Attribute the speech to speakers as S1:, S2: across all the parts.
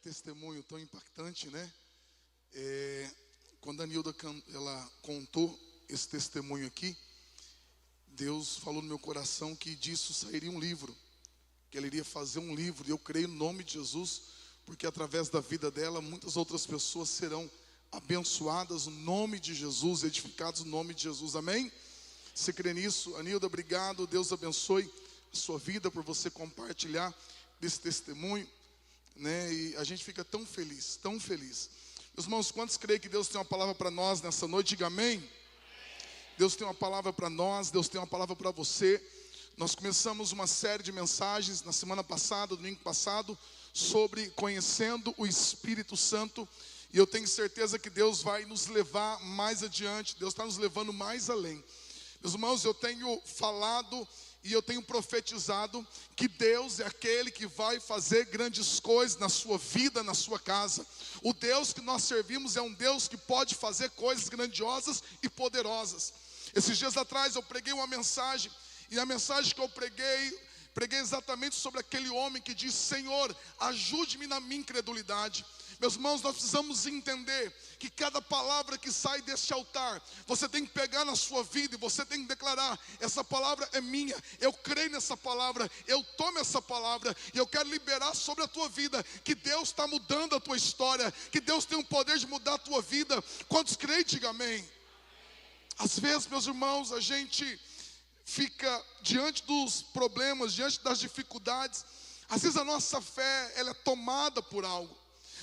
S1: testemunho tão impactante, né? Quando a Nilda ela contou esse testemunho aqui, Deus falou no meu coração que disso sairia um livro, que ela iria fazer um livro, e eu creio no nome de Jesus, porque através da vida dela, muitas outras pessoas serão abençoadas no nome de Jesus, edificados no nome de Jesus, amém? Você crê nisso? Anilda, obrigado, Deus abençoe a sua vida por você compartilhar desse testemunho, né? E a gente fica tão feliz, tão feliz. Meus irmãos, quantos creem que Deus tem uma palavra para nós nessa noite? Diga amém. Deus tem uma palavra para nós, Deus tem uma palavra para você. Nós começamos uma série de mensagens na semana passada, domingo passado, sobre conhecendo o Espírito Santo. E eu tenho certeza que Deus vai nos levar mais adiante, Deus está nos levando mais além. Meus irmãos, eu tenho falado e eu tenho profetizado que Deus é aquele que vai fazer grandes coisas na sua vida, na sua casa. O Deus que nós servimos é um Deus que pode fazer coisas grandiosas e poderosas. Esses dias atrás eu preguei uma mensagem, e a mensagem que eu preguei exatamente sobre aquele homem que diz: Senhor, ajude-me na minha incredulidade. Meus irmãos, nós precisamos entender que cada palavra que sai deste altar, você tem que pegar na sua vida e você tem que declarar: essa palavra é minha, eu creio nessa palavra, eu tomo essa palavra e eu quero liberar sobre a tua vida, que Deus está mudando a tua história, que Deus tem o poder de mudar a tua vida. Quantos creem, diga amém. Às vezes, meus irmãos, a gente fica diante dos problemas, diante das dificuldades, às vezes a nossa fé, ela é tomada por algo.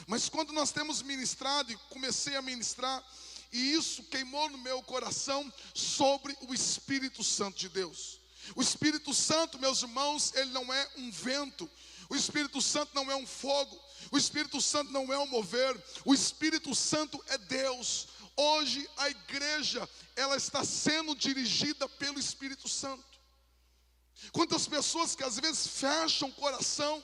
S1: Mas quando nós temos ministrado, e comecei a ministrar, e isso queimou no meu coração, sobre o Espírito Santo de Deus. O Espírito Santo, meus irmãos, ele não é um vento. O Espírito Santo não é um fogo. O Espírito Santo não é um mover. O Espírito Santo é Deus. Hoje a igreja, ela está sendo dirigida pelo Espírito Santo. Quantas pessoas que às vezes fecham o coração,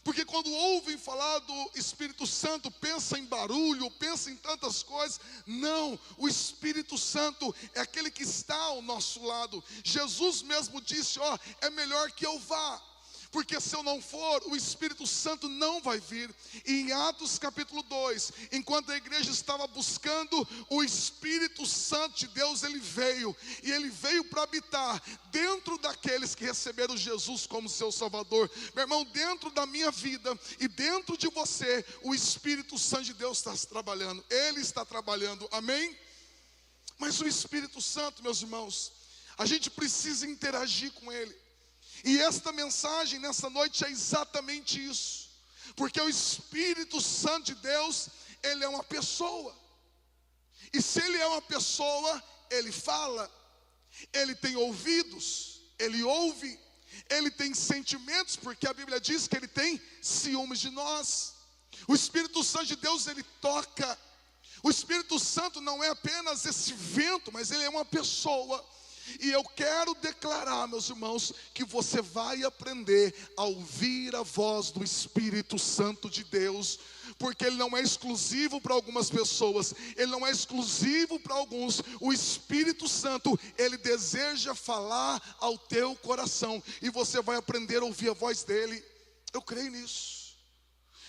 S1: porque quando ouvem falar do Espírito Santo, pensa em barulho, pensa em tantas coisas. Não, o Espírito Santo é aquele que está ao nosso lado. Jesus mesmo disse: é melhor que eu vá, porque se eu não for, o Espírito Santo não vai vir. E em Atos capítulo 2, enquanto a igreja estava buscando o Espírito Santo de Deus, ele veio. E ele veio para habitar dentro daqueles que receberam Jesus como seu Salvador. Meu irmão, dentro da minha vida e dentro de você, o Espírito Santo de Deus está trabalhando. Ele está trabalhando, amém? Mas o Espírito Santo, meus irmãos, a gente precisa interagir com ele. E esta mensagem nessa noite é exatamente isso. Porque o Espírito Santo de Deus, ele é uma pessoa. E se ele é uma pessoa, ele fala. Ele tem ouvidos, ele ouve. Ele tem sentimentos, porque a Bíblia diz que ele tem ciúmes de nós. O Espírito Santo de Deus, ele toca. O Espírito Santo não é apenas esse vento, mas ele é uma pessoa. E eu quero declarar, meus irmãos, que você vai aprender a ouvir a voz do Espírito Santo de Deus, porque ele não é exclusivo para algumas pessoas, ele não é exclusivo para alguns. O Espírito Santo, ele deseja falar ao teu coração, e você vai aprender a ouvir a voz dele. Eu creio nisso.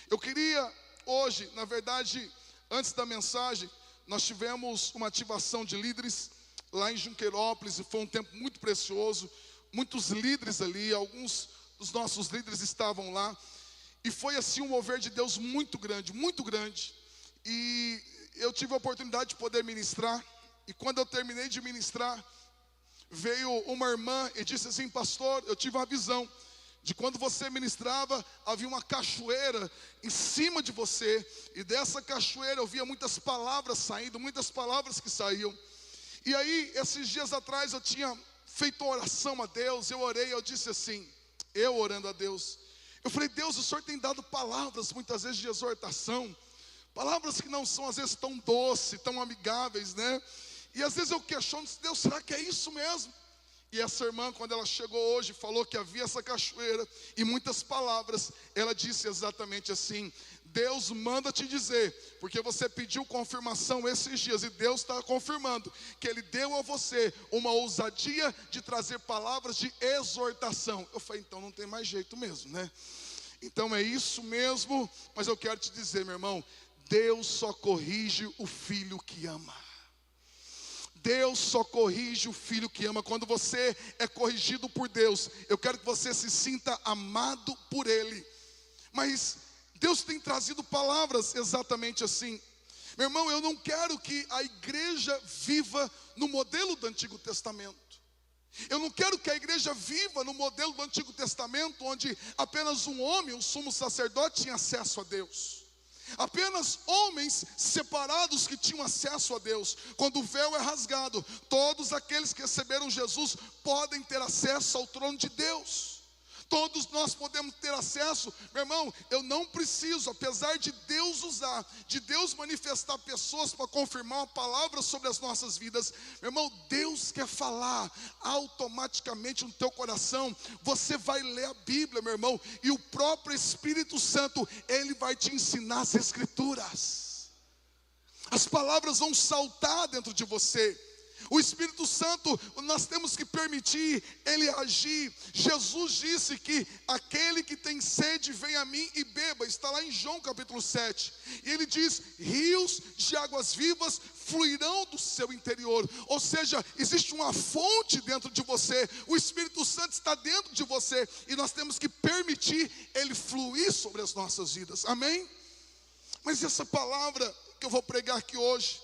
S1: Eu queria hoje, na verdade, antes da mensagem, nós tivemos uma ativação de líderes lá em Junqueirópolis, e foi um tempo muito precioso. Muitos líderes ali, alguns dos nossos líderes estavam lá, e foi assim um mover de Deus muito grande, muito grande. E eu tive a oportunidade de poder ministrar, e quando eu terminei de ministrar, veio uma irmã e disse assim: pastor, eu tive uma visão de quando você ministrava, havia uma cachoeira em cima de você, e dessa cachoeira eu via muitas palavras saindo, muitas palavras que saíam. E aí, esses dias atrás, eu tinha feito uma oração a Deus. Eu orei, eu disse assim, eu orando a Deus, eu falei: Deus, o Senhor tem dado palavras muitas vezes de exortação, palavras que não são às vezes tão doces, tão amigáveis, né? E às vezes eu questiono: Deus, será que é isso mesmo? E essa irmã, quando ela chegou hoje, falou que havia essa cachoeira e muitas palavras. Ela disse exatamente assim: Deus manda te dizer, porque você pediu confirmação esses dias, e Deus está confirmando que Ele deu a você uma ousadia de trazer palavras de exortação. Eu falei: então não tem mais jeito mesmo, né? Então é isso mesmo, mas eu quero te dizer, meu irmão, Deus só corrige o filho que ama. Deus só corrige o filho que ama. Quando você é corrigido por Deus, eu quero que você se sinta amado por Ele. Mas Deus tem trazido palavras exatamente assim. Meu irmão, eu não quero que a igreja viva no modelo do Antigo Testamento. Eu não quero que a igreja viva no modelo do Antigo Testamento, onde apenas um homem, o sumo sacerdote, tinha acesso a Deus. Apenas homens separados que tinham acesso a Deus. Quando o véu é rasgado, todos aqueles que receberam Jesus podem ter acesso ao trono de Deus. Todos nós podemos ter acesso. Meu irmão, eu não preciso, apesar de Deus usar, de Deus manifestar pessoas para confirmar uma palavra sobre as nossas vidas. Meu irmão, Deus quer falar automaticamente no teu coração. Você vai ler a Bíblia, meu irmão, e o próprio Espírito Santo, Ele vai te ensinar as Escrituras. As palavras vão saltar dentro de você. O Espírito Santo, nós temos que permitir Ele agir. Jesus disse que aquele que tem sede, vem a mim e beba. Está lá em João capítulo 7. E Ele diz, rios de águas vivas fluirão do seu interior. Ou seja, existe uma fonte dentro de você. O Espírito Santo está dentro de você. E nós temos que permitir Ele fluir sobre as nossas vidas. Amém? Mas essa palavra que eu vou pregar aqui hoje,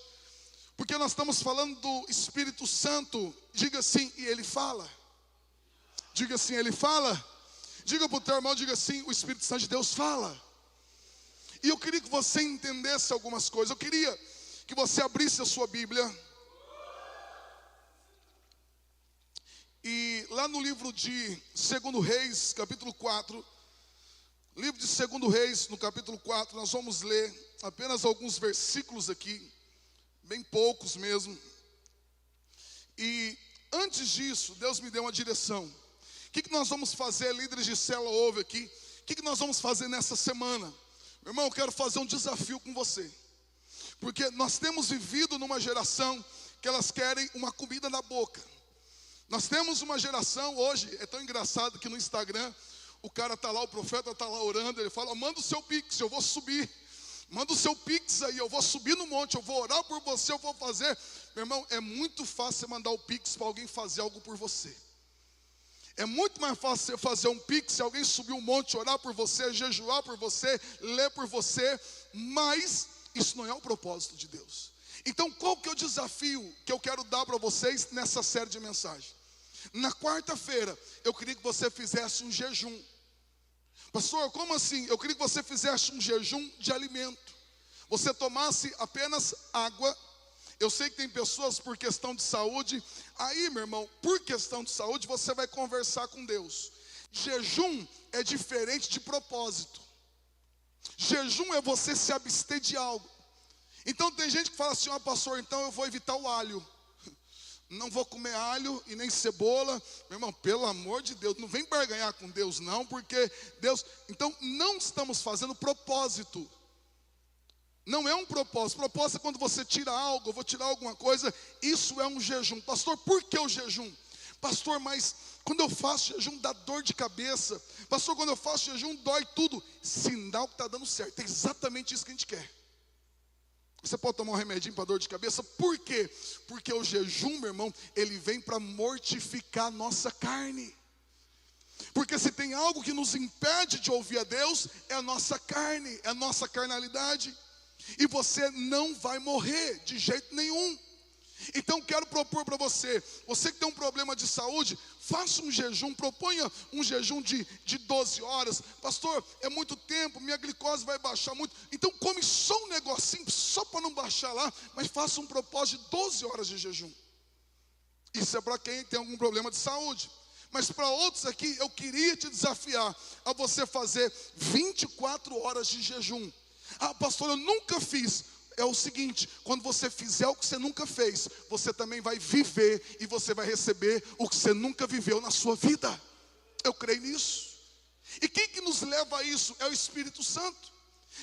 S1: porque nós estamos falando do Espírito Santo. Diga assim, e Ele fala. Diga assim, Ele fala. Diga para o teu irmão, diga assim, o Espírito Santo de Deus fala. E eu queria que você entendesse algumas coisas. Eu queria que você abrisse a sua Bíblia. E lá no livro de 2 Reis, capítulo 4. Livro de 2 Reis, no capítulo 4, nós vamos ler apenas alguns versículos aqui. Bem poucos mesmo. E antes disso, Deus me deu uma direção. O que nós vamos fazer, líderes de célula, ouve aqui. O que nós vamos fazer nessa semana? Meu irmão, eu quero fazer um desafio com você. Porque nós temos vivido numa geração que elas querem uma comida na boca. Nós temos uma geração hoje, é tão engraçado que no Instagram, o cara está lá, o profeta está lá orando, ele fala, manda o seu pix, eu vou subir. Manda o seu pix aí, eu vou subir no monte, eu vou orar por você, eu vou fazer. Meu irmão, é muito fácil você mandar o pix para alguém fazer algo por você. É muito mais fácil você fazer um pix, se alguém subir um monte, orar por você, jejuar por você, ler por você. Mas isso não é o propósito de Deus. Então qual que é o desafio que eu quero dar para vocês nessa série de mensagens? Na quarta-feira, eu queria que você fizesse um jejum. Pastor, como assim? Eu queria que você fizesse um jejum de alimento. Você tomasse apenas água. Eu sei que tem pessoas por questão de saúde. Aí, meu irmão, por questão de saúde, você vai conversar com Deus. Jejum é diferente de propósito. Jejum é você se abster de algo. Então tem gente que fala assim, pastor, então eu vou evitar o alho. Não vou comer alho e nem cebola. Meu irmão, pelo amor de Deus, não vem barganhar com Deus não, porque Deus... Então não estamos fazendo propósito. Não é um propósito. Propósito é quando você tira algo, eu vou tirar alguma coisa. Isso é um jejum. Pastor, por que o jejum? Pastor, mas quando eu faço jejum dá dor de cabeça. Pastor, quando eu faço jejum dói tudo. Sinal que está dando certo. É exatamente isso que a gente quer. Você pode tomar um remedinho para dor de cabeça? Por quê? Porque o jejum, meu irmão, ele vem para mortificar a nossa carne. Porque se tem algo que nos impede de ouvir a Deus, é a nossa carne, é a nossa carnalidade. E você não vai morrer de jeito nenhum. Então quero propor para você que tem um problema de saúde, faça um jejum, proponha um jejum de 12 horas. Pastor, é muito tempo, minha glicose vai baixar muito. Então come só um negocinho, só para não baixar lá, mas faça um propósito de 12 horas de jejum. Isso é para quem tem algum problema de saúde. Mas para outros aqui, eu queria te desafiar a você fazer 24 horas de jejum. Pastor, eu nunca fiz. É o seguinte, quando você fizer o que você nunca fez, você também vai viver e você vai receber o que você nunca viveu na sua vida. Eu creio nisso. E quem que nos leva a isso? É o Espírito Santo.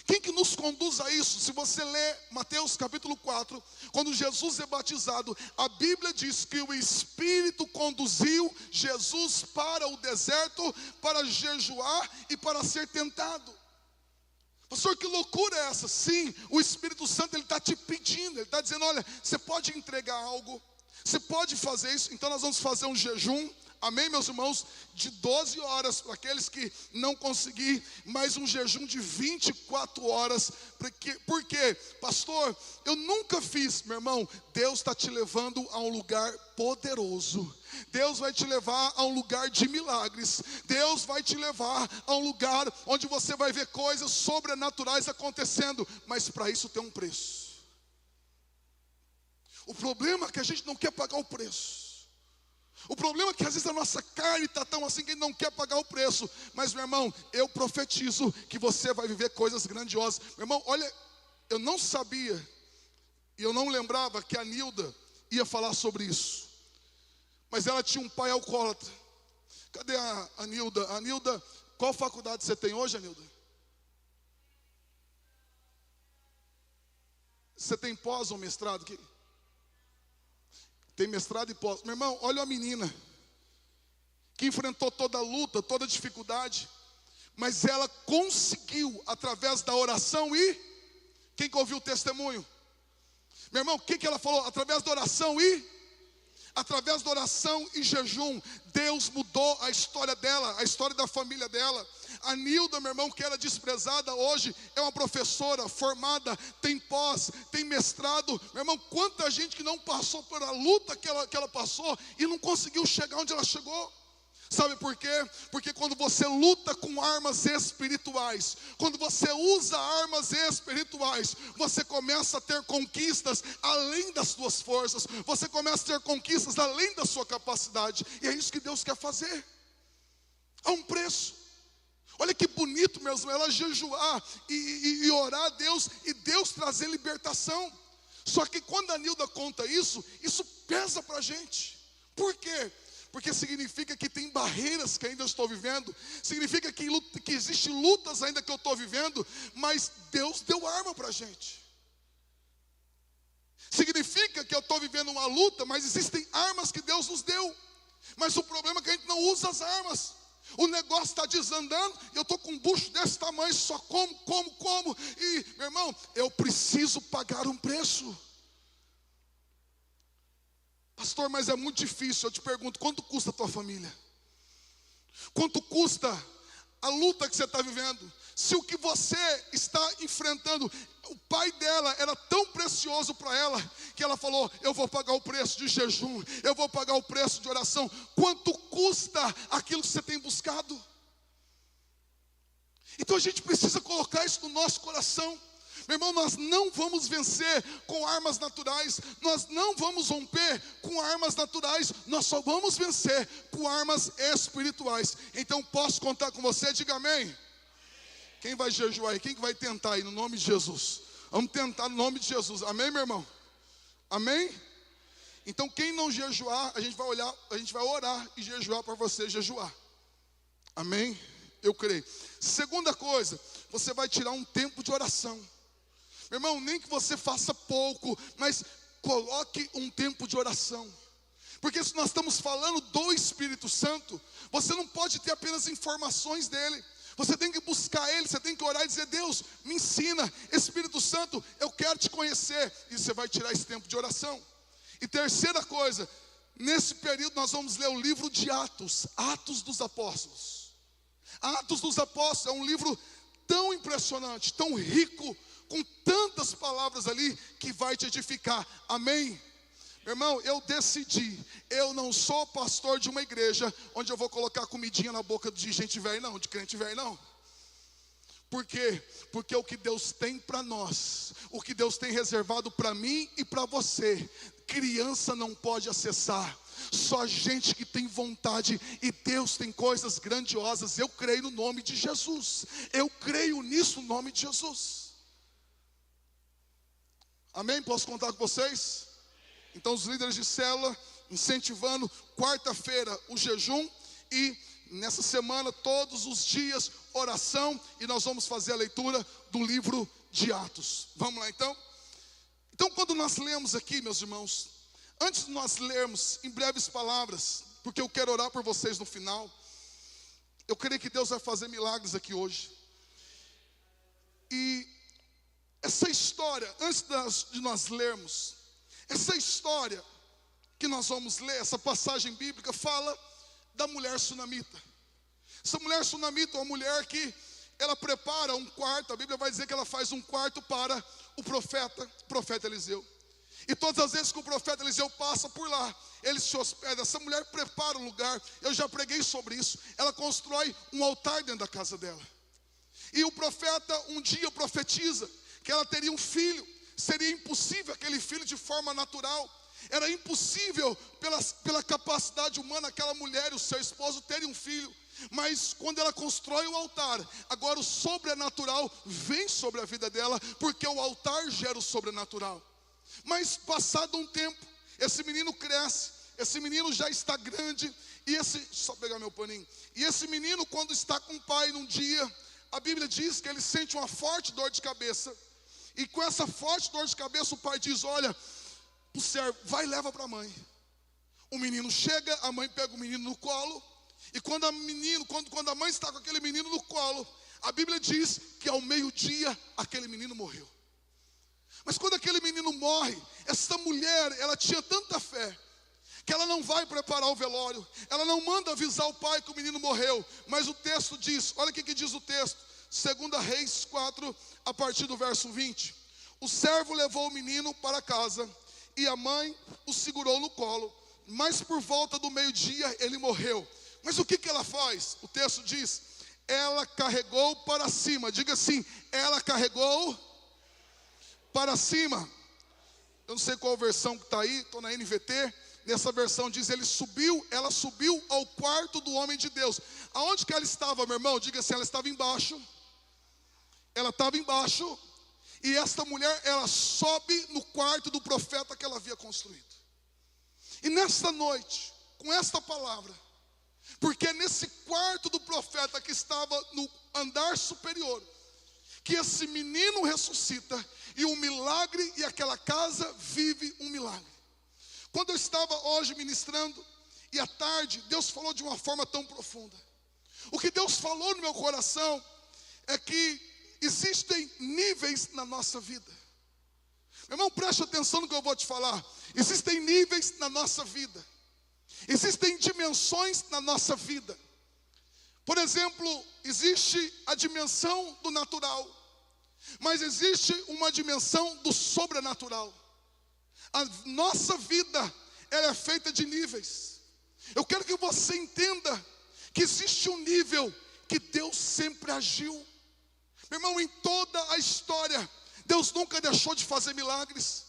S1: Quem que nos conduz a isso? Se você ler Mateus capítulo 4, quando Jesus é batizado, a Bíblia diz que o Espírito conduziu Jesus para o deserto, para jejuar e para ser tentado. Pastor, que loucura é essa? Sim, o Espírito Santo ele está te pedindo, ele está dizendo, olha, você pode entregar algo, você pode fazer isso, então nós vamos fazer um jejum. Amém, meus irmãos? De 12 horas para aqueles que não conseguir, mais um jejum de 24 horas. Por quê? Pastor, eu nunca fiz, meu irmão. Deus está te levando a um lugar poderoso. Deus vai te levar a um lugar de milagres. Deus vai te levar a um lugar onde você vai ver coisas sobrenaturais acontecendo. Mas para isso tem um preço. O problema é que a gente não quer pagar o preço. O problema é que às vezes a nossa carne está tão assim que a gente não quer pagar o preço. Mas, meu irmão, eu profetizo que você vai viver coisas grandiosas. Meu irmão, olha, eu não sabia e eu não lembrava que a Nilda ia falar sobre isso. Mas ela tinha um pai alcoólatra. Cadê a Nilda? A Nilda, qual faculdade você tem hoje, Nilda? Você tem pós ou mestrado aqui? Tem mestrado e pós. Meu irmão, olha a menina que enfrentou toda a luta, toda a dificuldade, mas ela conseguiu através da oração e quem que ouviu o testemunho? Meu irmão, o que ela falou? Através da oração e jejum, Deus mudou a história dela, a história da família dela. A Nilda, meu irmão, que era desprezada, hoje é uma professora formada, tem pós, tem mestrado. Meu irmão, quanta gente que não passou por a luta que ela passou e não conseguiu chegar onde ela chegou. Sabe por quê? Porque quando você luta com armas espirituais, quando você usa armas espirituais, você começa a ter conquistas além das suas forças, você começa a ter conquistas além da sua capacidade, e é isso que Deus quer fazer. Há um preço. Olha que bonito, meus irmãos, ela jejuar e orar a Deus, e Deus trazer libertação. Só que quando a Nilda conta isso pesa para a gente. Por quê? Porque significa que tem barreiras que ainda estou vivendo, significa que existem lutas ainda que eu estou vivendo, mas Deus deu arma para a gente. Significa que eu estou vivendo uma luta, mas existem armas que Deus nos deu. Mas o problema é que a gente não usa as armas. O negócio está desandando, eu estou com um bucho desse tamanho, só como, e, meu irmão, eu preciso pagar um preço. Pastor, mas é muito difícil. Eu te pergunto, quanto custa a tua família? Quanto custa a luta que você está vivendo? Se o que você está enfrentando, o pai dela era tão precioso para ela, que ela falou, eu vou pagar o preço de jejum, eu vou pagar o preço de oração. Quanto custa aquilo que você tem buscado? Então a gente precisa colocar isso no nosso coração. Meu irmão, nós não vamos vencer com armas naturais, nós não vamos romper com armas naturais, nós só vamos vencer com armas espirituais. Então posso contar com você? Diga amém. Quem vai jejuar aí? Quem que vai tentar aí no nome de Jesus? Vamos tentar no nome de Jesus, amém, meu irmão? Amém? Então quem não jejuar, a gente vai orar e jejuar para você jejuar. Amém? Eu creio. Segunda coisa, você vai tirar um tempo de oração. Meu irmão, nem que você faça pouco, mas coloque um tempo de oração. Porque se nós estamos falando do Espírito Santo, você não pode ter apenas informações dele. Você tem que buscar ele, você tem que orar e dizer, Deus, me ensina, Espírito Santo, eu quero te conhecer. E você vai tirar esse tempo de oração. E terceira coisa, nesse período nós vamos ler o livro de Atos, Atos dos Apóstolos. Atos dos Apóstolos é um livro tão impressionante, tão rico, com tantas palavras ali, que vai te edificar, amém? Meu irmão, eu decidi, eu não sou pastor de uma igreja onde eu vou colocar comidinha na boca de gente velha não, de crente velho não. Por quê? Porque o que Deus tem para nós, o que Deus tem reservado para mim e para você, criança não pode acessar. Só gente que tem vontade, e Deus tem coisas grandiosas. Eu creio no nome de Jesus, eu creio nisso no nome de Jesus. Amém? Posso contar com vocês? Então os líderes de célula incentivando quarta-feira o jejum, e nessa semana todos os dias oração e nós vamos fazer a leitura do livro de Atos. Vamos lá então? Então quando nós lemos aqui, meus irmãos, antes de nós lermos em breves palavras, porque eu quero orar por vocês no final, eu creio que Deus vai fazer milagres aqui hoje. E essa história, antes de nós lermos, essa história que nós vamos ler, essa passagem bíblica, fala da mulher sunamita. Essa mulher sunamita é uma mulher que ela prepara um quarto, a Bíblia vai dizer que ela faz um quarto para o profeta Eliseu. E todas as vezes que o profeta Eliseu passa por lá, ele se hospeda. Essa mulher prepara um lugar, eu já preguei sobre isso. Ela constrói um altar dentro da casa dela. E o profeta um dia profetiza que ela teria um filho. Seria impossível aquele filho de forma natural. Era impossível pela capacidade humana aquela mulher e o seu esposo terem um filho. Mas quando ela constrói o altar, agora o sobrenatural vem sobre a vida dela, porque o altar gera o sobrenatural. Mas passado um tempo, esse menino cresce, esse menino já está grande, só pegar meu paninho. E esse menino, quando está com o pai num dia, a Bíblia diz que ele sente uma forte dor de cabeça. E com essa forte dor de cabeça, o pai diz: olha, o servo, vai e leva para a mãe. O menino chega, a mãe pega o menino no colo. E quando a mãe está com aquele menino no colo, a Bíblia diz que ao meio-dia, aquele menino morreu. Mas quando aquele menino morre, essa mulher, ela tinha tanta fé, que ela não vai preparar o velório, ela não manda avisar o pai que o menino morreu. Mas o texto diz, olha o que diz o texto, 2 Reis 4, a partir do verso 20. O servo levou o menino para casa, e a mãe o segurou no colo, mas por volta do meio-dia ele morreu. Mas o que ela faz? O texto diz, ela carregou para cima. Diga assim, ela carregou para cima. Eu não sei qual versão que está aí, estou na NVT. Nessa versão diz, ela subiu ao quarto do homem de Deus. Aonde que ela estava, meu irmão? Diga assim, ela estava embaixo. Ela estava embaixo. E esta mulher, ela sobe no quarto do profeta que ela havia construído. E nesta noite, com esta palavra, porque é nesse quarto do profeta que estava no andar superior, que esse menino ressuscita, e um milagre, e aquela casa vive um milagre. Quando eu estava hoje ministrando, e à tarde, Deus falou de uma forma tão profunda. O que Deus falou no meu coração, é que existem níveis na nossa vida. Meu irmão, preste atenção no que eu vou te falar. Existem níveis na nossa vida. Existem dimensões na nossa vida. Por exemplo, existe a dimensão do natural, mas existe uma dimensão do sobrenatural. A nossa vida, ela é feita de níveis. Eu quero que você entenda que existe um nível que Deus sempre agiu. Meu irmão, em toda a história, Deus nunca deixou de fazer milagres.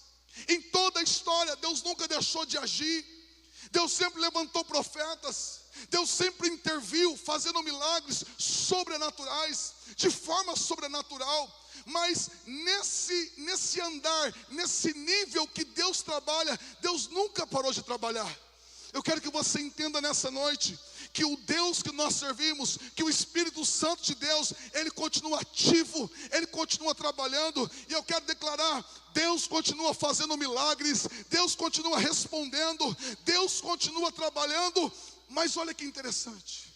S1: Em toda a história, Deus nunca deixou de agir. Deus sempre levantou profetas. Deus sempre interviu, fazendo milagres sobrenaturais, de forma sobrenatural. Mas nesse andar, nesse nível que Deus trabalha, Deus nunca parou de trabalhar. Eu quero que você entenda nessa noite que o Deus que nós servimos, que o Espírito Santo de Deus, ele continua ativo, ele continua trabalhando. E eu quero declarar, Deus continua fazendo milagres, Deus continua respondendo, Deus continua trabalhando. Mas olha que interessante,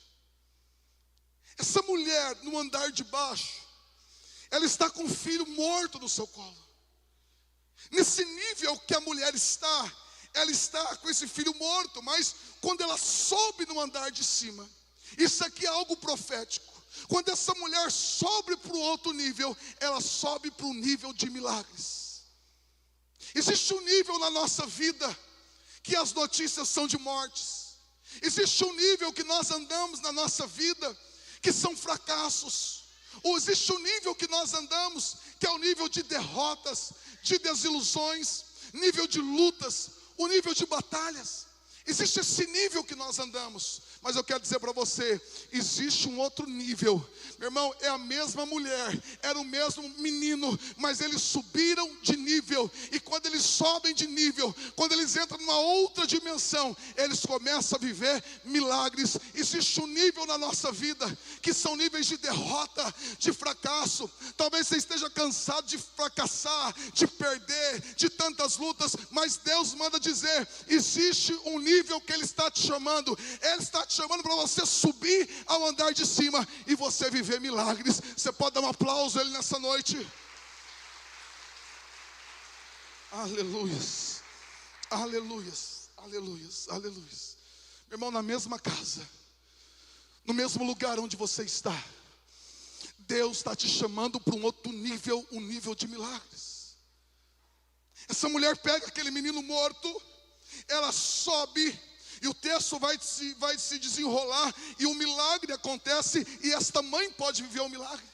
S1: essa mulher no andar de baixo, ela está com um filho morto no seu colo. Nesse nível que a mulher está, ela está com esse filho morto. Mas quando ela sobe no andar de cima, isso aqui é algo profético. Quando essa mulher sobe para o outro nível, ela sobe para um nível de milagres. Existe um nível na nossa vida que as notícias são de mortes. Existe um nível que nós andamos na nossa vida que são fracassos. Ou existe um nível que nós andamos que é o nível de derrotas, de desilusões, nível de lutas, o nível de batalhas. Existe esse nível que nós andamos. Mas eu quero dizer para você, existe um outro nível. Meu irmão, é a mesma mulher, era o mesmo menino, mas eles subiram de nível. E quando eles sobem de nível, quando eles entram numa outra dimensão, eles começam a viver milagres. Existe um nível na nossa vida, que são níveis de derrota, de fracasso. Talvez você esteja cansado de fracassar, de perder, de tantas lutas, mas Deus manda dizer, existe um nível que Ele está te chamando. Ele está te chamando para você subir ao andar de cima e você viver milagres. Você pode dar um aplauso a Ele nessa noite? Aleluias, aleluias, aleluias, aleluias. Meu irmão, na mesma casa, no mesmo lugar onde você está, Deus está te chamando para um outro nível, um nível de milagres. Essa mulher pega aquele menino morto, ela sobe, e o texto vai se desenrolar, e um milagre acontece, e esta mãe pode viver um milagre.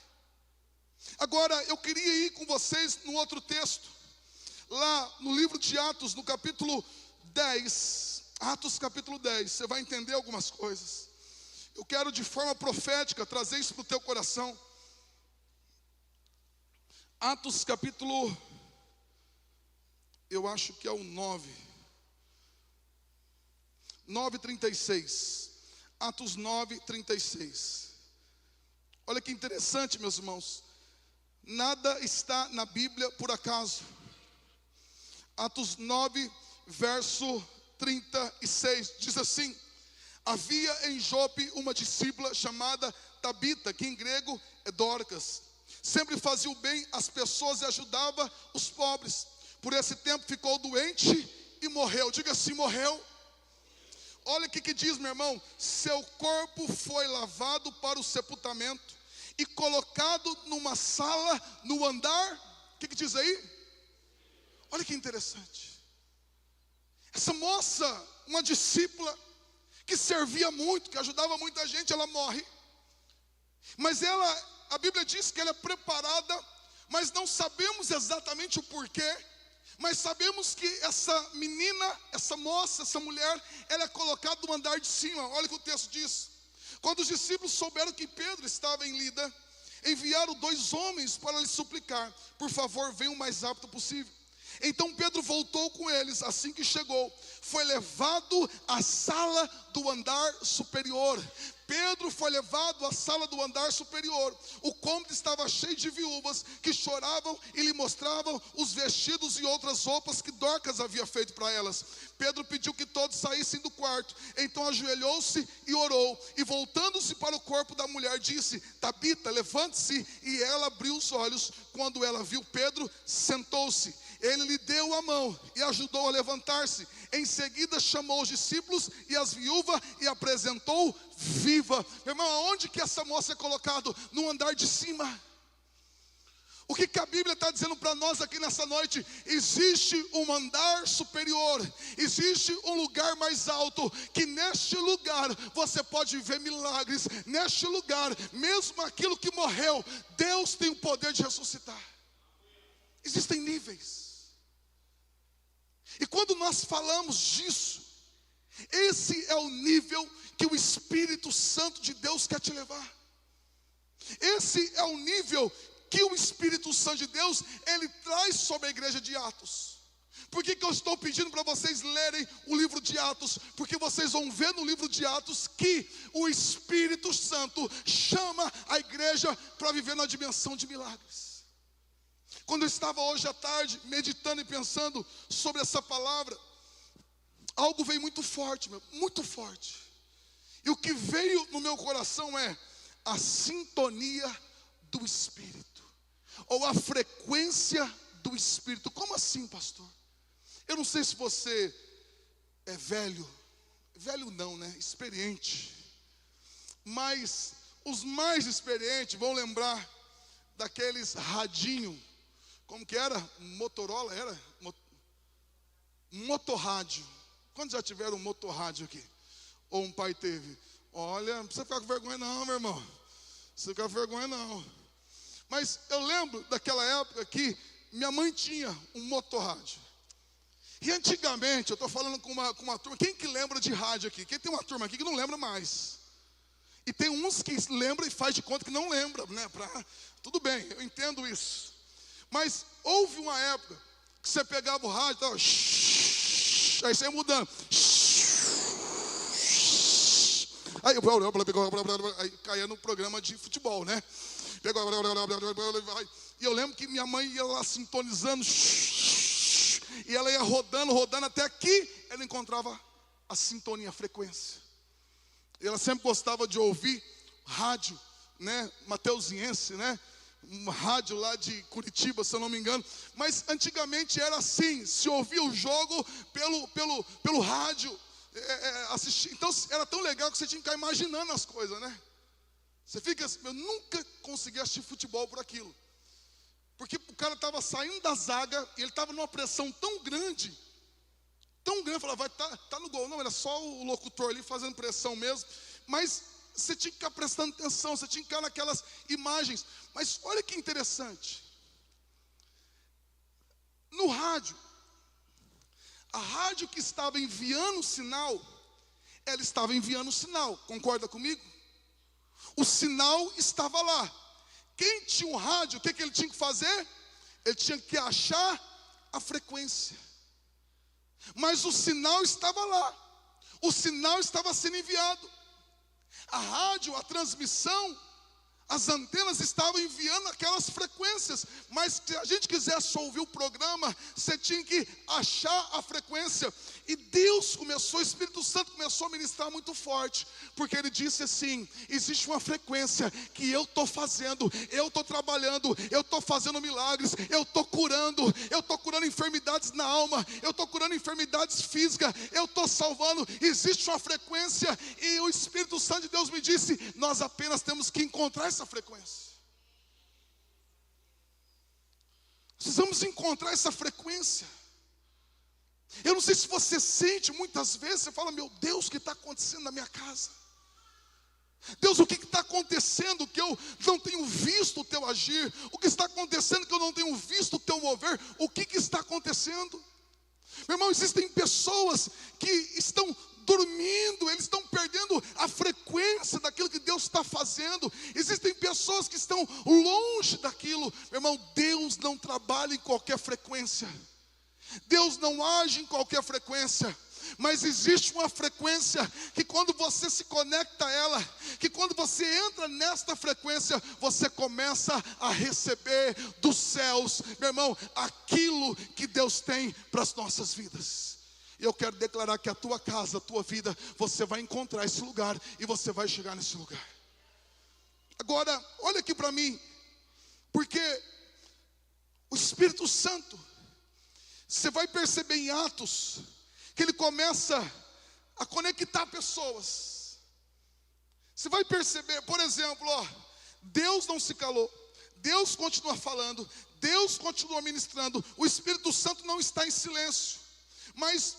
S1: Agora, eu queria ir com vocês no outro texto, lá no livro de Atos, no capítulo 10, Atos capítulo 10, você vai entender algumas coisas. Eu quero de forma profética trazer isso para o teu coração. Atos capítulo, eu acho que é o 9:36. Atos 9:36. Olha que interessante, meus irmãos. Nada está na Bíblia por acaso. Atos 9, verso 36, diz assim: havia em Jope uma discípula chamada Tabita, que em grego é Dorcas. Sempre fazia o bem às pessoas e ajudava os pobres. Por esse tempo ficou doente e morreu. Diga assim, morreu. Olha o que diz, meu irmão. Seu corpo foi lavado para o sepultamento e colocado numa sala no andar. O que diz aí? Olha que interessante. Essa moça, uma discípula que servia muito, que ajudava muita gente, ela morre. Mas a Bíblia diz que ela é preparada, mas não sabemos exatamente o porquê. Mas sabemos que essa menina, essa moça, essa mulher, ela é colocada no andar de cima. Olha o que o texto diz. Quando os discípulos souberam que Pedro estava em Lida, enviaram 2 homens para lhe suplicar: por favor, venham o mais rápido possível. Então Pedro voltou com eles. Assim que chegou, foi levado à sala do andar superior. Pedro foi levado à sala do andar superior. O cômodo estava cheio de viúvas que choravam e lhe mostravam os vestidos e outras roupas que Dorcas havia feito para elas. Pedro pediu que todos saíssem do quarto. Então ajoelhou-se e orou. E voltando-se para o corpo da mulher, disse: Tabita, levante-se. E ela abriu os olhos. Quando ela viu Pedro, sentou-se. Ele lhe deu a mão e ajudou a levantar-se. Em seguida chamou os discípulos e as viúvas e apresentou viva. Meu irmão, aonde que essa moça é colocada? No andar de cima. O que a Bíblia está dizendo para nós aqui nessa noite? Existe um andar superior, existe um lugar mais alto, que neste lugar você pode viver milagres. Neste lugar, mesmo aquilo que morreu, Deus tem o poder de ressuscitar. Existem níveis. E quando nós falamos disso, esse é o nível que o Espírito Santo de Deus quer te levar. Esse é o nível que o Espírito Santo de Deus, ele traz sobre a igreja de Atos. Por que eu estou pedindo para vocês lerem o livro de Atos? Porque vocês vão ver no livro de Atos que o Espírito Santo chama a igreja para viver na dimensão de milagres. Quando eu estava hoje à tarde meditando e pensando sobre essa palavra, algo veio muito forte, muito forte. E o que veio no meu coração é a sintonia do Espírito, ou a frequência do Espírito. Como assim, pastor? Eu não sei se você é velho não, né? Experiente. Mas os mais experientes vão lembrar daqueles radinho. Como que era? Motorola, era? Motorrádio. Quantos já tiveram um motorrádio aqui? Ou um pai teve? Olha, não precisa ficar com vergonha não, meu irmão. Não precisa ficar com vergonha não. Mas eu lembro daquela época que minha mãe tinha um motorrádio. E antigamente, eu estou falando com uma turma, quem que lembra de rádio aqui? Quem tem uma turma aqui que não lembra mais? E tem uns que lembram e faz de conta que não lembra, né? Tudo bem, eu entendo isso. Mas houve uma época que você pegava o rádio, tava, aí você ia mudando. Aí caía no programa de futebol, né? E eu lembro que minha mãe ia lá sintonizando, e ela ia rodando, até aqui ela encontrava a sintonia, a frequência. Ela sempre gostava de ouvir rádio, né, mateusiense, né, um rádio lá de Curitiba, se eu não me engano. Mas antigamente era assim, se ouvia o jogo pelo rádio, assistir. Então era tão legal que você tinha que ficar imaginando as coisas, né? Você fica assim, eu nunca consegui assistir futebol por aquilo. Porque o cara estava saindo da zaga e ele estava numa pressão tão grande, falava, vai, tá no gol. Não, era só o locutor ali fazendo pressão mesmo. Mas você tinha que ficar prestando atenção, você tinha que ficar naquelas imagens. Mas olha que interessante. No rádio, a rádio que estava enviando o sinal, ela estava enviando o sinal, concorda comigo? O sinal estava lá. Quem tinha um rádio, o que ele tinha que fazer? Ele tinha que achar a frequência. Mas o sinal estava lá. O sinal estava sendo enviado. A rádio, a transmissão, as antenas estavam enviando aquelas frequências. Mas se a gente quisesse ouvir o programa, você tinha que achar a frequência. E Deus começou, o Espírito Santo começou a ministrar muito forte, porque Ele disse assim, existe uma frequência que eu estou fazendo, eu estou trabalhando, eu estou fazendo milagres, eu estou curando enfermidades na alma, eu estou curando enfermidades físicas, eu estou salvando, existe uma frequência, e o Espírito Santo de Deus me disse, nós apenas temos que encontrar essa frequência. Precisamos encontrar essa frequência. Eu não sei se você sente, muitas vezes você fala, meu Deus, o que está acontecendo na minha casa? Deus, o que está acontecendo que eu não tenho visto o teu agir? O que está acontecendo que eu não tenho visto o teu mover? O que está acontecendo? Meu irmão, existem pessoas que estão dormindo, eles estão perdendo a frequência daquilo que Deus está fazendo. Existem pessoas que estão longe daquilo. Meu irmão, Deus não trabalha em qualquer frequência. Deus não age em qualquer frequência, mas existe uma frequência que quando você se conecta a ela, que quando você entra nesta frequência, você começa a receber dos céus, meu irmão, aquilo que Deus tem para as nossas vidas. E eu quero declarar que a tua casa, a tua vida, você vai encontrar esse lugar e você vai chegar nesse lugar. Agora, olha aqui para mim, porque o Espírito Santo, você vai perceber em Atos que ele começa a conectar pessoas. Você vai perceber, por exemplo, Deus não se calou, Deus continua falando, Deus continua ministrando, o Espírito Santo não está em silêncio. Mas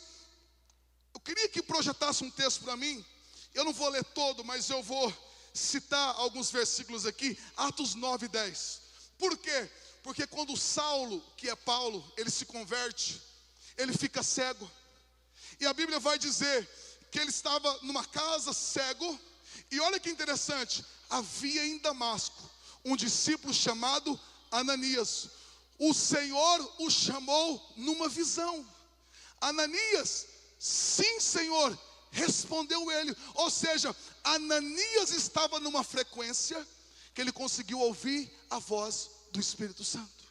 S1: eu queria que projetasse um texto para mim. Eu não vou ler todo, mas eu vou citar alguns versículos aqui. Atos 9:10. Por quê? Porque quando Saulo, que é Paulo, ele se converte, ele fica cego. E a Bíblia vai dizer que ele estava numa casa cego. E olha que interessante, havia em Damasco um discípulo chamado Ananias. O Senhor o chamou numa visão. Ananias, sim, Senhor, respondeu ele. Ou seja, Ananias estava numa frequência que ele conseguiu ouvir a voz do Espírito Santo.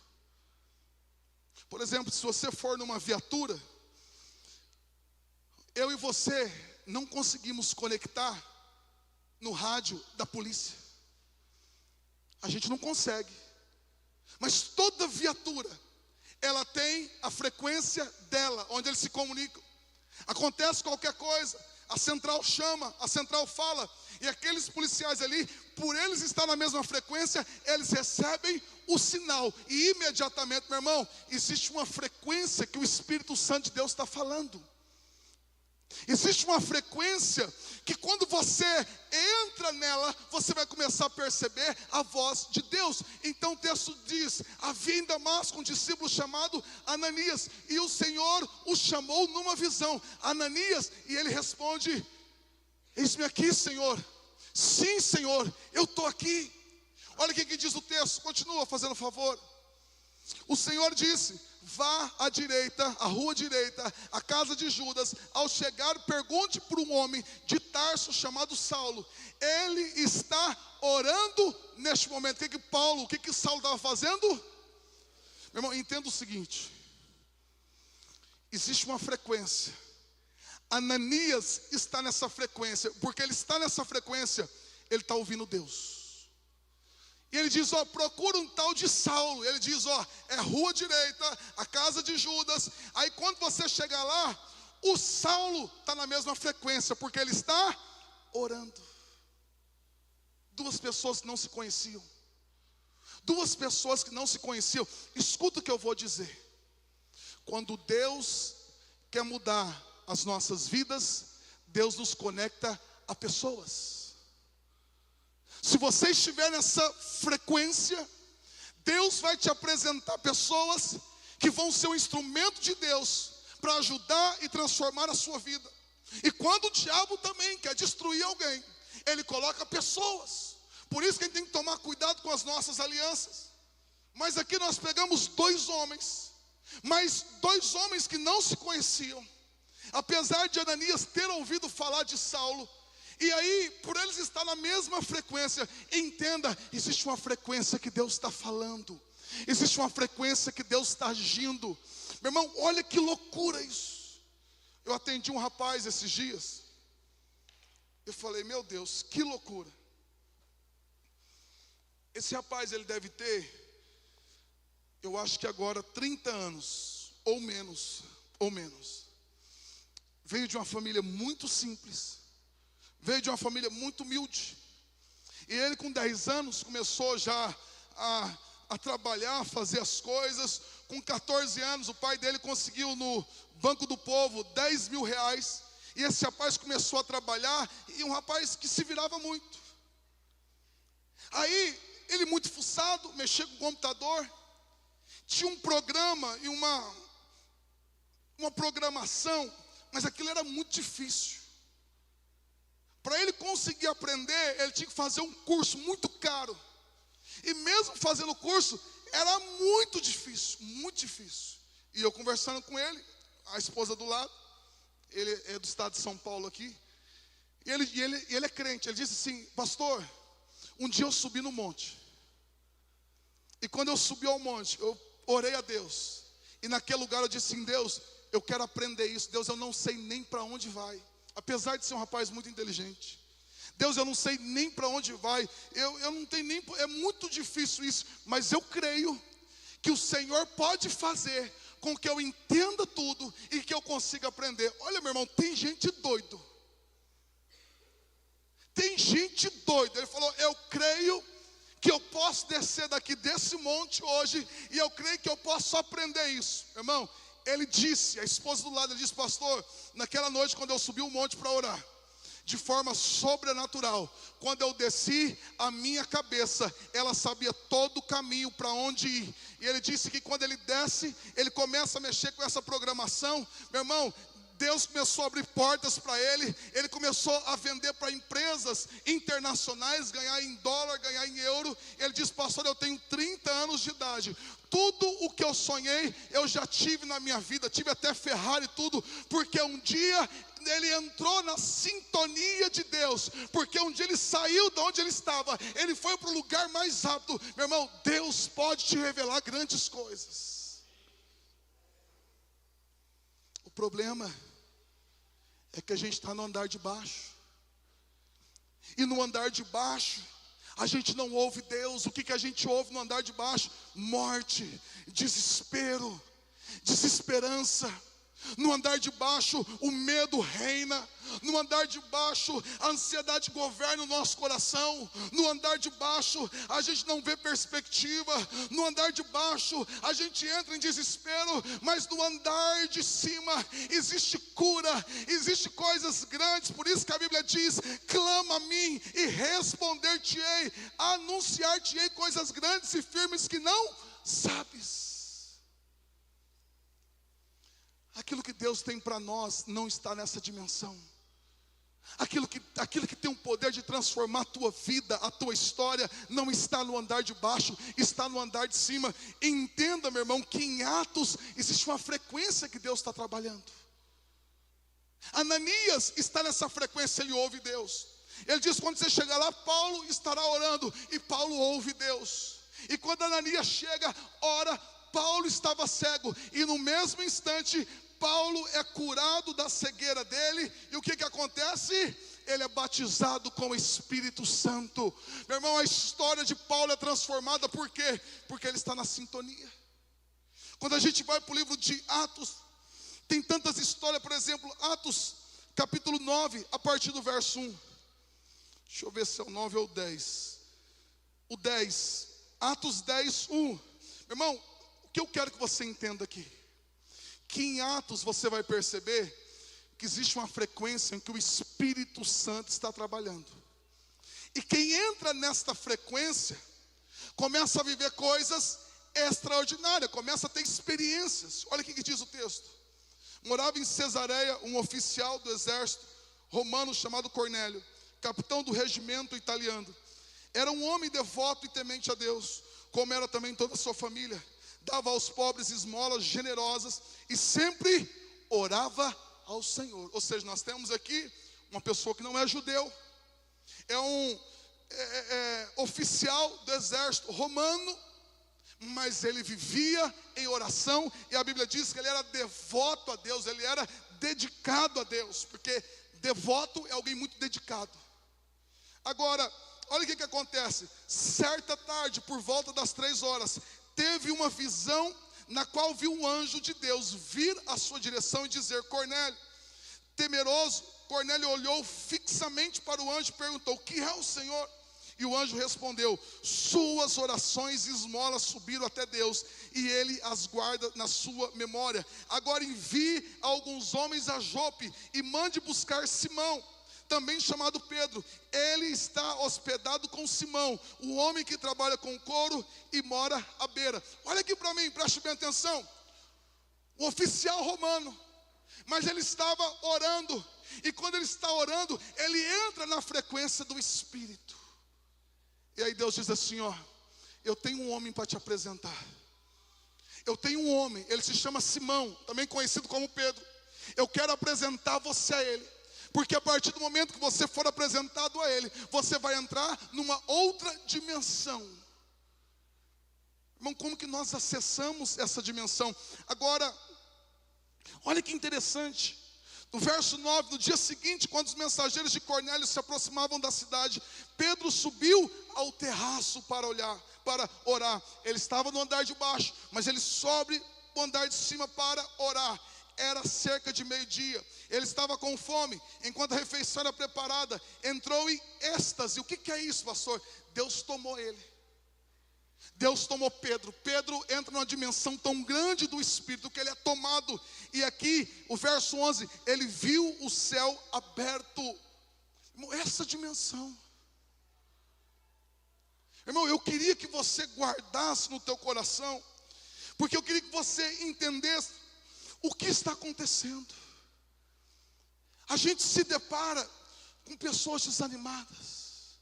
S1: Por exemplo, se você for numa viatura, eu e você não conseguimos conectar no rádio da polícia. A gente não consegue. Mas toda viatura, ela tem a frequência dela, onde eles se comunicam. Acontece qualquer coisa, a central chama, a central fala, e aqueles policiais ali, por eles estar na mesma frequência, eles recebem o sinal, e imediatamente, meu irmão, existe uma frequência que o Espírito Santo de Deus está falando. Existe uma frequência que quando você entra nela, você vai começar a perceber a voz de Deus. Então o texto diz: havia em Damasco um discípulo chamado Ananias, e o Senhor o chamou numa visão. Ananias, e ele responde: eis-me aqui, Senhor. Sim, Senhor, eu estou aqui. Olha o que diz o texto, continua fazendo favor. O Senhor disse: vá à direita, à rua direita, à casa de Judas. Ao chegar, pergunte por um homem de Tarso chamado Saulo. Ele está orando neste momento. O que Saulo estava fazendo? Meu irmão, entenda o seguinte: existe uma frequência. Ananias está nessa frequência. Porque ele está nessa frequência, ele está ouvindo Deus. E ele diz: procura um tal de Saulo. Ele diz: é rua direita, a casa de Judas. Aí quando você chegar lá, o Saulo está na mesma frequência, porque ele está orando. Duas pessoas que não se conheciam. Duas pessoas que não se conheciam. Escuta o que eu vou dizer. Quando Deus quer mudar as nossas vidas, Deus nos conecta a pessoas. Se você estiver nessa frequência, Deus vai te apresentar pessoas que vão ser um instrumento de Deus para ajudar e transformar a sua vida. E quando o diabo também quer destruir alguém, ele coloca pessoas. Por isso que a gente tem que tomar cuidado com as nossas alianças. Mas aqui nós pegamos dois homens, mas dois homens que não se conheciam. Apesar de Ananias ter ouvido falar de Saulo, e aí, por eles estar na mesma frequência, entenda, existe uma frequência que Deus está falando. Existe uma frequência que Deus está agindo. Meu irmão, olha que loucura isso. Eu atendi um rapaz esses dias. Eu falei: meu Deus, que loucura. Esse rapaz, ele deve ter, eu acho que agora 30 anos, ou menos. Veio de uma família muito simples. Veio de uma família muito humilde. E ele com 10 anos começou já a trabalhar, a fazer as coisas. Com 14 anos o pai dele conseguiu no Banco do Povo 10 mil reais. E esse rapaz começou a trabalhar. E um rapaz que se virava muito. Aí ele muito fuçado, mexia com o computador. Tinha um programa e uma programação. Mas aquilo era muito difícil. Para ele conseguir aprender, ele tinha que fazer um curso muito caro. E mesmo fazendo o curso, era muito difícil, muito difícil. E eu conversando com ele, a esposa do lado, ele é do estado de São Paulo aqui. E ele é crente, ele disse assim: pastor, um dia eu subi no monte. E quando eu subi ao monte, eu orei a Deus. E naquele lugar eu disse assim: Deus, eu quero aprender isso. Deus, eu não sei nem para onde vai. Apesar de ser um rapaz muito inteligente. Deus, eu não sei nem para onde vai. Eu não tenho nem... É muito difícil isso. Mas eu creio que o Senhor pode fazer com que eu entenda tudo e que eu consiga aprender. Olha, meu irmão, tem gente doido. Tem gente doida. Ele falou: eu creio que eu posso descer daqui desse monte hoje. E eu creio que eu posso aprender isso. Meu irmão, ele disse, a esposa do lado, ele disse: pastor, naquela noite quando eu subi o monte para orar, de forma sobrenatural, quando eu desci, a minha cabeça, ela sabia todo o caminho para onde ir. E ele disse que quando ele desce, ele começa a mexer com essa programação. Meu irmão, Deus começou a abrir portas para ele. Ele começou a vender para empresas internacionais, ganhar em dólar, ganhar em euro. Ele disse: pastor, eu tenho 30 anos de idade. Tudo o que eu sonhei, eu já tive na minha vida. Tive até Ferrari e tudo. Porque um dia ele entrou na sintonia de Deus. Porque um dia ele saiu de onde ele estava. Ele foi para o lugar mais rápido. Meu irmão, Deus pode te revelar grandes coisas. O problema é que a gente está no andar de baixo. E no andar de baixo, a gente não ouve Deus. O que a gente ouve no andar de baixo? Morte, desespero, desesperança. No andar de baixo, o medo reina. No andar de baixo, a ansiedade governa o nosso coração. No andar de baixo, a gente não vê perspectiva. No andar de baixo, a gente entra em desespero. Mas no andar de cima, existe cura, existe coisas grandes. Por isso que a Bíblia diz: clama a mim e responder-te-ei, anunciar-te-ei coisas grandes e firmes que não sabes. Aquilo que Deus tem para nós não está nessa dimensão. Aquilo que tem o poder de transformar a tua vida, a tua história, não está no andar de baixo, está no andar de cima. Entenda, meu irmão, que em Atos existe uma frequência que Deus está trabalhando. Ananias está nessa frequência, ele ouve Deus. Ele diz: quando você chegar lá, Paulo estará orando, e Paulo ouve Deus. E quando Ananias chega, ora, Paulo estava cego, e no mesmo instante, Paulo é curado da cegueira dele. E o que acontece? Ele é batizado com o Espírito Santo. Meu irmão, a história de Paulo é transformada. Por quê? Porque ele está na sintonia. Quando a gente vai para o livro de Atos, tem tantas histórias. Por exemplo, Atos capítulo 9, a partir do verso 1. Deixa eu ver se é o 9 ou o 10. O 10, Atos 10, 1. Meu irmão, o que eu quero que você entenda aqui, que em Atos você vai perceber que existe uma frequência em que o Espírito Santo está trabalhando. E quem entra nesta frequência começa a viver coisas extraordinárias, começa a ter experiências. Olha o que diz o texto. Morava em Cesareia um oficial do exército romano chamado Cornélio, capitão do regimento italiano. Era um homem devoto e temente a Deus, como era também toda a sua família. Dava aos pobres esmolas generosas e sempre orava ao Senhor. Ou seja, nós temos aqui uma pessoa que não é judeu, é um oficial do exército romano, mas ele vivia em oração, e a Bíblia diz que ele era devoto a Deus, ele era dedicado a Deus, porque devoto é alguém muito dedicado. Agora, olha o que acontece. Certa tarde, por volta das 3 horas, teve uma visão na qual viu um anjo de Deus vir à sua direção e dizer: Cornélio. Temeroso, Cornélio olhou fixamente para o anjo e perguntou: o que é o Senhor? E o anjo respondeu: suas orações e esmolas subiram até Deus, e Ele as guarda na sua memória. Agora envie alguns homens a Jope e mande buscar Simão, também chamado Pedro. Ele está hospedado com Simão, o homem que trabalha com couro e mora à beira. Olha aqui para mim, preste bem atenção. O oficial romano, mas ele estava orando, e quando ele está orando, ele entra na frequência do Espírito. E aí Deus diz assim: ó, eu tenho um homem para te apresentar. Eu tenho um homem, ele se chama Simão, também conhecido como Pedro. Eu quero apresentar você a ele, porque a partir do momento que você for apresentado a ele, você vai entrar numa outra dimensão. Irmão, como que nós acessamos essa dimensão? Agora, olha que interessante. No verso 9, no dia seguinte, quando os mensageiros de Cornélio se aproximavam da cidade, Pedro subiu ao terraço para orar. Ele estava no andar de baixo, mas ele sobe o andar de cima para orar. Era cerca de meio-dia. Ele estava com fome. Enquanto a refeição era preparada, entrou em êxtase. O que é isso, pastor? Deus tomou ele. Deus tomou Pedro. Pedro entra numa dimensão tão grande do Espírito que ele é tomado. E aqui, o verso 11, ele viu o céu aberto. Irmão, essa dimensão. Irmão, eu queria que você guardasse no teu coração, porque eu queria que você entendesse o que está acontecendo. A gente se depara com pessoas desanimadas.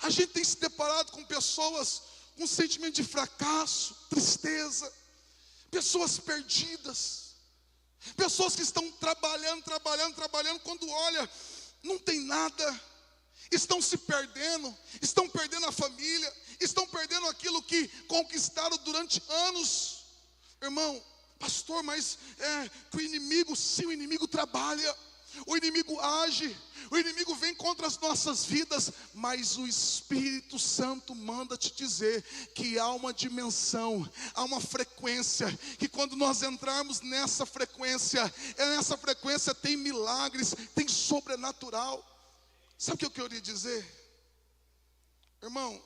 S1: A gente tem se deparado com pessoas com sentimento de fracasso, tristeza, pessoas perdidas, pessoas que estão trabalhando, quando olha, não tem nada, estão se perdendo, estão perdendo a família, estão perdendo aquilo que conquistaram durante anos. Irmão, pastor, mas que o inimigo, sim, o inimigo trabalha. o inimigo age, o inimigo vem contra as nossas vidas, mas o Espírito Santo manda te dizer que há uma dimensão, há uma frequência, que quando nós entrarmos nessa frequência tem milagres, tem sobrenatural. Sabe o que eu queria dizer? Irmão,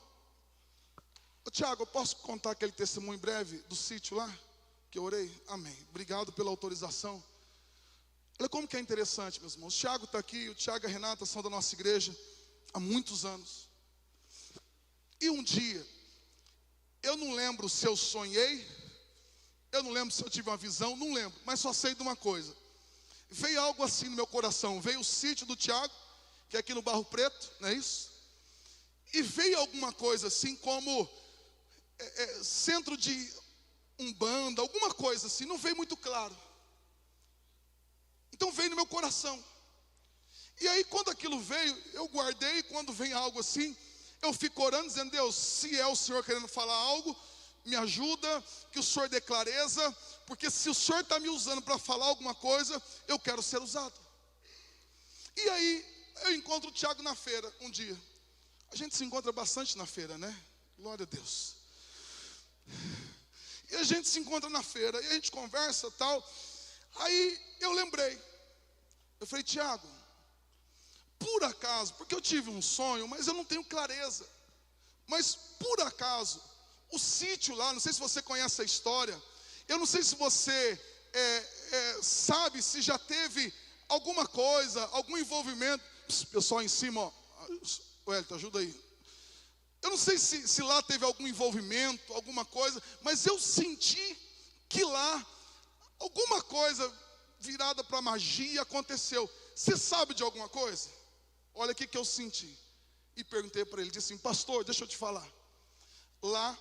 S1: Tiago, eu posso contar aquele testemunho breve do sítio lá, que eu orei? Amém, obrigado pela autorização. Olha como que é interessante, meus irmãos. O Tiago está aqui, o Tiago e a Renata são da nossa igreja há muitos anos. E um dia, eu não lembro se eu sonhei, eu não lembro se eu tive uma visão, não lembro, mas só sei de uma coisa. Veio algo assim no meu coração, veio o sítio do Tiago, que é aqui no Barro Preto, não é isso? E veio alguma coisa assim como centro de umbanda, alguma coisa assim, não veio muito claro. Então veio no meu coração. E aí quando aquilo veio, eu guardei. Quando vem algo assim, eu fico orando, dizendo: Deus, se é o Senhor querendo falar algo, me ajuda, que o Senhor dê clareza, porque se o Senhor está me usando para falar alguma coisa, eu quero ser usado. E aí eu encontro o Tiago na feira um dia. A gente se encontra bastante na feira, né? Glória a Deus. E a gente se encontra na feira, e a gente conversa e tal. Aí eu lembrei, eu falei: Tiago, por acaso, porque eu tive um sonho, mas eu não tenho clareza, mas por acaso, o sítio lá, não sei se você conhece a história, eu não sei se você sabe se já teve alguma coisa, algum envolvimento. Pessoal em cima, ó, Wellington, ajuda aí. Eu não sei se lá teve algum envolvimento, alguma coisa, mas eu senti que lá alguma coisa virada para magia aconteceu. Você sabe de alguma coisa? Olha o que eu senti. E perguntei para ele, disse assim: pastor, deixa eu te falar. Lá,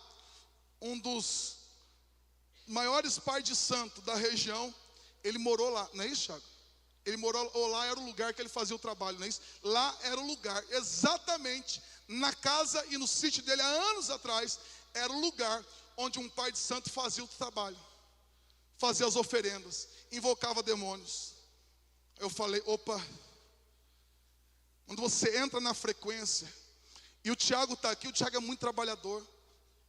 S1: um dos maiores pais de santo da região, ele morou lá, não é isso, Thiago? Ele morou, ou lá era o lugar que ele fazia o trabalho, não é isso? Lá era o lugar, exatamente, na casa e no sítio dele, há anos atrás, era o lugar onde um pai de santo fazia o trabalho, fazia as oferendas, invocava demônios. Eu falei: opa, quando você entra na frequência, e o Tiago está aqui, o Tiago é muito trabalhador.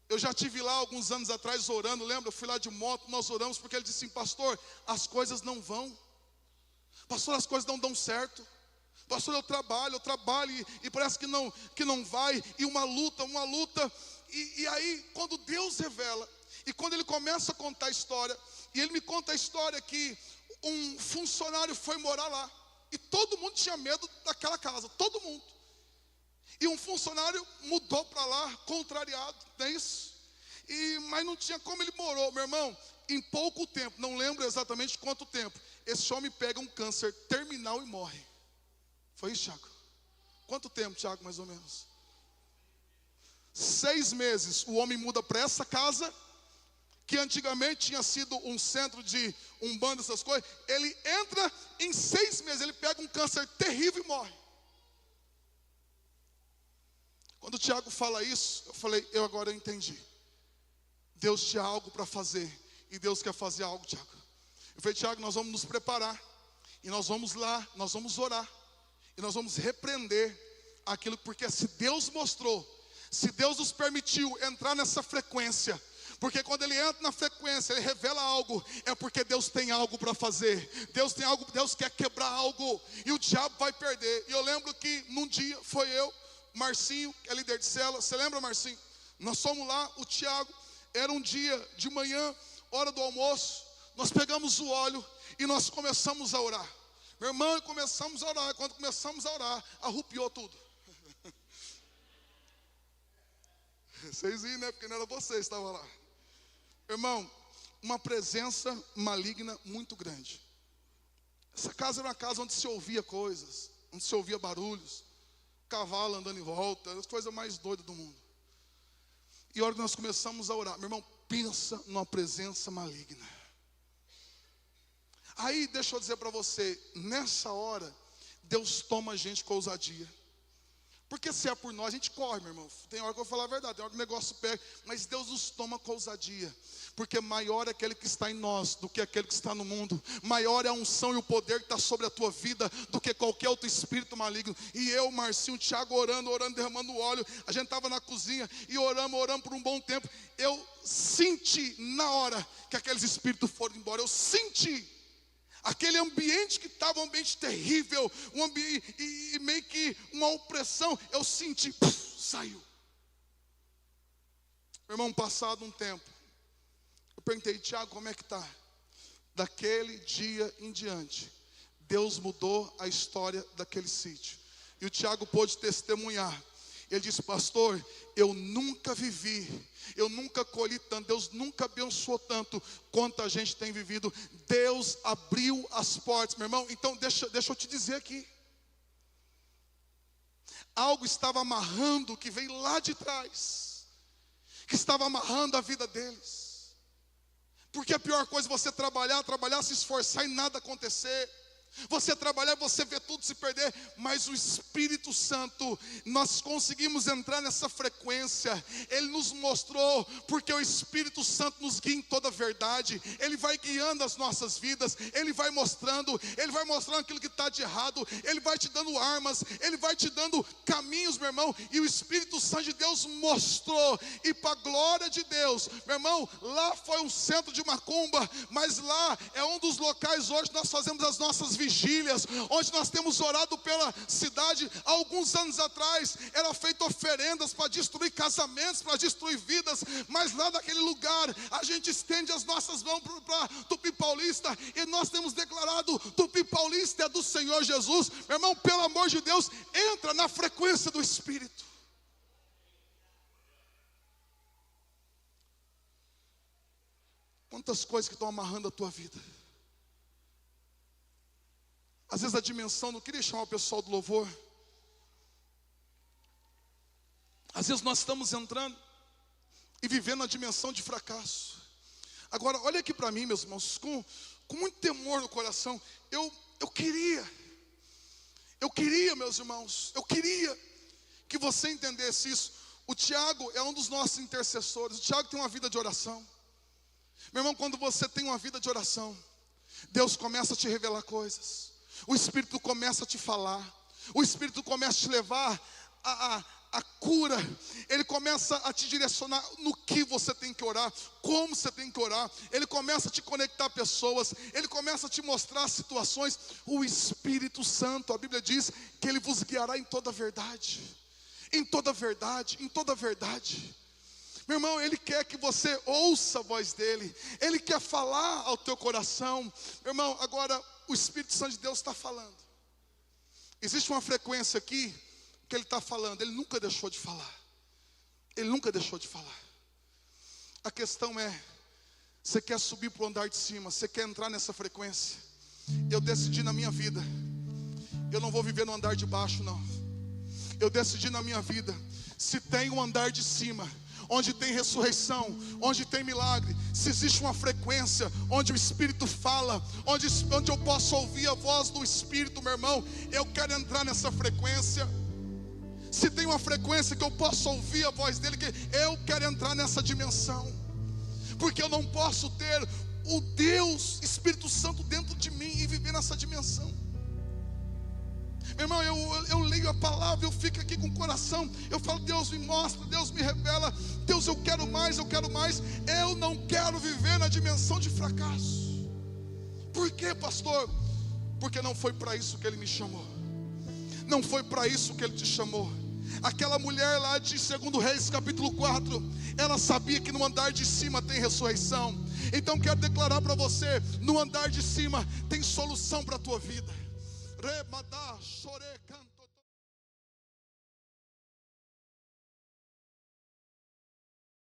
S1: Eu já estive lá alguns anos atrás orando, lembra? Eu fui lá de moto, nós oramos, porque ele disse assim: pastor, as coisas não vão. Pastor, as coisas não dão certo. Pastor, eu trabalho e parece que não vai. E uma luta. E aí, quando Deus revela, e quando ele começa a contar a história, e ele me conta a história que um funcionário foi morar lá, e todo mundo tinha medo daquela casa, todo mundo. E um funcionário mudou para lá, contrariado, não é isso? Mas não tinha como, ele morou, meu irmão, em pouco tempo, não lembro exatamente quanto tempo, esse homem pega um câncer terminal e morre. Foi isso, Tiago? Quanto tempo, Tiago, mais ou menos? 6 meses, o homem muda para essa casa, que antigamente tinha sido um centro de umbanda, essas coisas. Ele entra, em 6 meses, ele pega um câncer terrível e morre. Quando o Tiago fala isso, eu falei: agora eu entendi. Deus tinha algo para fazer, e Deus quer fazer algo, Tiago. Eu falei: Tiago, nós vamos nos preparar, e nós vamos lá, nós vamos orar, e nós vamos repreender aquilo, porque se Deus mostrou, se Deus nos permitiu entrar nessa frequência, porque quando ele entra na frequência, ele revela algo, é porque Deus tem algo para fazer. Deus tem algo, Deus quer quebrar algo, e o diabo vai perder. E eu lembro que num dia foi eu, Marcinho, que é líder de célula. Você lembra, Marcinho? Nós fomos lá, o Tiago, era um dia de manhã, hora do almoço. Nós pegamos o óleo e nós começamos a orar. Meu irmão, começamos a orar. Quando começamos a orar, arrupiou tudo. Vocês viram, né? Porque não era você que estava lá. Irmão, uma presença maligna muito grande. Essa casa era uma casa onde se ouvia coisas, onde se ouvia barulhos, cavalo andando em volta, as coisas mais doidas do mundo. E a hora que nós começamos a orar, meu irmão, pensa numa presença maligna. Aí, deixa eu dizer para você, nessa hora, Deus toma a gente com ousadia. Porque se é por nós, a gente corre, meu irmão. Tem hora que eu vou falar a verdade, tem hora que o negócio pega. Mas Deus nos toma com ousadia. Porque maior é aquele que está em nós do que aquele que está no mundo. Maior é a unção e o poder que está sobre a tua vida do que qualquer outro espírito maligno. E eu, Marcinho, Thiago orando, derramando óleo. A gente estava na cozinha e oramos por um bom tempo. Eu senti na hora que aqueles espíritos foram embora. Eu senti. Aquele ambiente que estava um ambiente terrível, um ambiente e meio que uma opressão, eu senti, saiu. Meu irmão, passado um tempo, eu perguntei, Tiago, como é que está? Daquele dia em diante, Deus mudou a história daquele sítio. E o Tiago pôde testemunhar. Ele disse, pastor, eu nunca vivi, eu nunca colhi tanto, Deus nunca abençoou tanto quanto a gente tem vivido. Deus abriu as portas, meu irmão. Então deixa eu te dizer aqui. Algo estava amarrando, que veio lá de trás, que estava amarrando a vida deles. Porque a pior coisa é você trabalhar, se esforçar e nada acontecer. Você trabalhar, você vê tudo se perder. Mas o Espírito Santo, nós conseguimos entrar nessa frequência. Ele nos mostrou, porque o Espírito Santo nos guia em toda a verdade. Ele vai guiando as nossas vidas. Ele vai mostrando aquilo que está de errado. Ele vai te dando armas, ele vai te dando caminhos, meu irmão. E o Espírito Santo de Deus mostrou. E para a glória de Deus, meu irmão, lá foi um centro de macumba, mas lá é um dos locais hoje nós fazemos as nossas vigílias, onde nós temos orado pela cidade. Há alguns anos atrás era feito oferendas para destruir casamentos, para destruir vidas, mas lá naquele lugar a gente estende as nossas mãos para Tupi Paulista, e nós temos declarado, Tupi Paulista é do Senhor Jesus. Meu irmão, pelo amor de Deus, entra na frequência do Espírito. Quantas coisas que estão amarrando a tua vida. Às vezes a dimensão, não queria chamar o pessoal do louvor. Às vezes nós estamos entrando e vivendo a dimensão de fracasso. Agora, olha aqui para mim, meus irmãos, com muito temor no coração. Eu queria, meus irmãos, eu queria que você entendesse isso. O Tiago é um dos nossos intercessores. O Tiago tem uma vida de oração. Meu irmão, quando você tem uma vida de oração, Deus começa a te revelar coisas. O Espírito começa a te falar. O Espírito começa a te levar a cura. Ele começa a te direcionar no que você tem que orar, como você tem que orar. Ele começa a te conectar a pessoas. Ele começa a te mostrar situações. O Espírito Santo, a Bíblia diz que Ele vos guiará em toda a verdade. Em toda a verdade, em toda a verdade. Meu irmão, Ele quer que você ouça a voz dEle. Ele quer falar ao teu coração. Meu irmão, agora o Espírito Santo de Deus está falando. Existe uma frequência aqui que Ele está falando. Ele nunca deixou de falar. Ele nunca deixou de falar. A questão é, você quer subir para o andar de cima? Você quer entrar nessa frequência? Eu decidi na minha vida, eu não vou viver no andar de baixo, não. Eu decidi na minha vida, se tem um andar de cima, onde tem ressurreição, onde tem milagre, se existe uma frequência onde o Espírito fala, onde eu posso ouvir a voz do Espírito, meu irmão, eu quero entrar nessa frequência. Se tem uma frequência que eu posso ouvir a voz dEle, que eu quero entrar nessa dimensão, porque eu não posso ter o Deus, Espírito Santo dentro de mim e viver nessa dimensão. Meu irmão, eu leio a palavra, eu fico aqui com o coração, eu falo, Deus me mostra, Deus me revela, Deus, eu quero mais, eu não quero viver na dimensão de fracasso. Por quê, pastor? Porque não foi para isso que Ele me chamou. Não foi para isso que Ele te chamou. Aquela mulher lá de 2 Reis capítulo 4, ela sabia que no andar de cima tem ressurreição. Então quero declarar para você, no andar de cima tem solução para a tua vida. Remadá, chorei, canto.